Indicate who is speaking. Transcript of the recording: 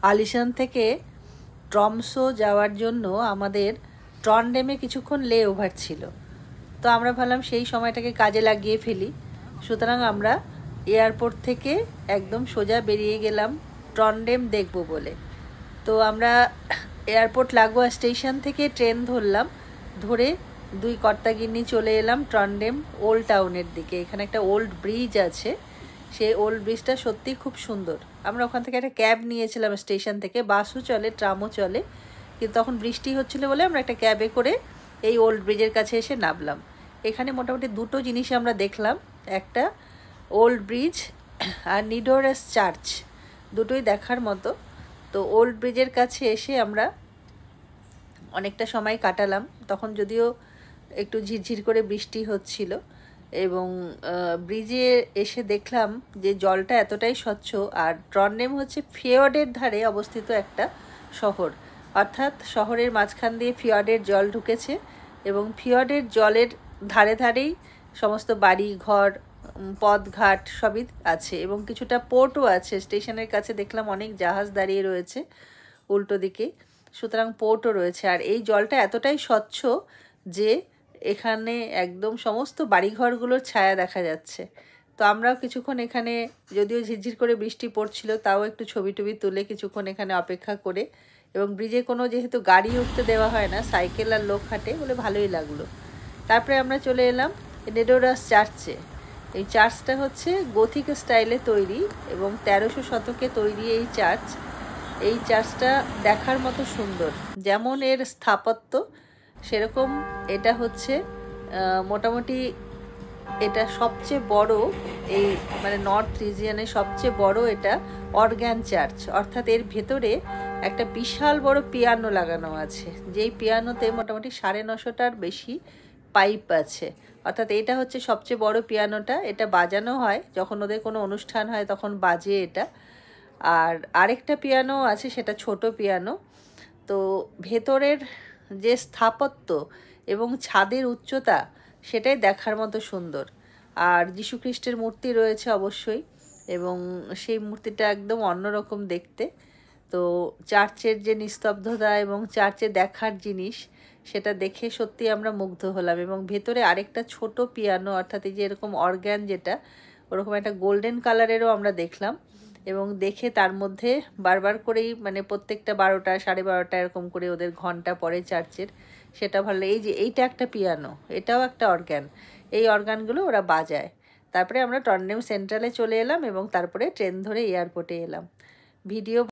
Speaker 1: আলিশান থেকে ট্রমসো যাওয়ার জন্য আমাদের ট্রন্ডহেমে কিছুক্ষণ লে ওভার ছিল। তো আমরা ভাবলাম সেই সময়টাকে কাজে লাগিয়ে ফেলি। সুতরাং আমরা এয়ারপোর্ট থেকে একদম সোজা বেরিয়ে গেলাম ট্রন্ডহেম দেখব বলে। তো আমরা এয়ারপোর্ট লাগোয়া স্টেশন থেকে ট্রেন ধরলাম, ধরে দুই কর্তাগিন্নি চলে এলাম ট্রন্ডহেম ওল্ড টাউনের দিকে। এখানে একটা ওল্ড ব্রিজ আছে, সেই ওল্ড ব্রিজটা সত্যি খুব সুন্দর। আমরা ওখান থেকে একটা ক্যাব নিয়েছিলাম স্টেশন থেকে, বাসও চলে ট্রামও চলে, কিন্তু তখন বৃষ্টি হচ্ছিল বলে আমরা একটা ক্যাবে করে এই ওল্ড ব্রিজের কাছে এসে নামলাম। এখানে মোটামুটি দুটো জিনিস আমরা দেখলাম, একটা ওল্ড ব্রিজ আর নিডোরাস চার্চ, দুটোই দেখার মতো। তো ওল্ড ব্রিজের কাছে এসে আমরা অনেকটা সময় কাটালাম, তখন যদিও একটু ঝিরঝির করে বৃষ্টি হচ্ছিল, এবং ব্রিজে এসে দেখলাম যে জলটা এতটাই স্বচ্ছ। আর ট্রন্ডহেম হচ্ছে ফিয়র্ডের ধারে অবস্থিত একটা শহর, অর্থাৎ শহরের মাঝখান দিয়ে ফিয়র্ডের জল ঢুকেছে, এবং ফিয়র্ডের জলের ধারে ধারেই সমস্ত বাড়ি ঘর পথঘাট সবই আছে, এবং কিছুটা পোর্টও আছে। স্টেশনের কাছে দেখলাম অনেক জাহাজ দাঁড়িয়ে রয়েছে উল্টো দিকে, সুতরাং পোর্টও রয়েছে। আর এই জলটা এতটাই স্বচ্ছ যে এখানে একদম সমস্ত বাড়িঘরগুলোর ছায়া দেখা যাচ্ছে। তো আমরাও কিছুক্ষণ এখানে, যদিও ঝিরঝির করে বৃষ্টি পড়ছিল, তাও একটু ছবি টবি তুলে কিছুক্ষণ এখানে অপেক্ষা করে, এবং ব্রিজে কোনো যেহেতু গাড়ি উঠতে দেওয়া হয় না, সাইকেল আর লোক হাঁটে বলে ভালোই লাগলো। তারপরে আমরা চলে এলাম নিডোরাস চার্চে। এই চার্চটা হচ্ছে গথিক স্টাইলে তৈরি, এবং 1300 শতকে তৈরি এই চার্চ। এই চার্চটা দেখার মতো সুন্দর, যেমন এর স্থাপত্য সেরকম এটা হচ্ছে মোটামুটি এটা সবচেয়ে বড়, এই মানে নর্থ রিজিয়নের সবচেয়ে বড় এটা অর্গান চার্চ। অর্থাৎ এর ভেতরে একটা বিশাল বড় পিয়ানো লাগানো আছে, যেই পিয়ানোতে মোটামুটি 950টার বেশি পাইপ আছে। অর্থাৎ এটা হচ্ছে সবচেয়ে বড় পিয়ানোটা, এটা বাজানো হয় যখন ওদের কোনো অনুষ্ঠান হয় তখন বাজে এটা। আর আরেকটা পিয়ানো আছে, সেটা ছোট পিয়ানো। তো ভেতরের যে স্থাপত্য এবং ছাদের উচ্চতা সেটাই দেখার মতো সুন্দর। আর যীশুখ্রিস্টের মূর্তি রয়েছে অবশ্যই, এবং সেই মূর্তিটা একদম অন্যরকম দেখতে। তো চার্চের যে নিস্তব্ধতা এবং চার্চে দেখার জিনিস, সেটা দেখে সত্যি আমরা মুগ্ধ হলাম। এবং ভেতরে আরেকটা ছোট পিয়ানো, অর্থাৎ এই যে এরকম অর্গান যেটা, ওরকম একটা গোল্ডেন কালারেরও আমরা দেখলাম, এবং দেখে তার মধ্যে বারবার করেই মানে প্রত্যেকটা 12টা 12:30 এরকম করে ওদের ঘন্টা পড়ে চার্চের, সেটা ভালো। এই যে এইটা একটা পিয়ানো, এটাও একটা অর্গান, এই অর্গানগুলো ওরা বাজায়। তারপরে আমরা টন্ডহেম সেন্ট্রালে চলে এলাম, এবং তারপরে ট্রেন ধরে এয়ারপোর্টে এলাম। ভিডিও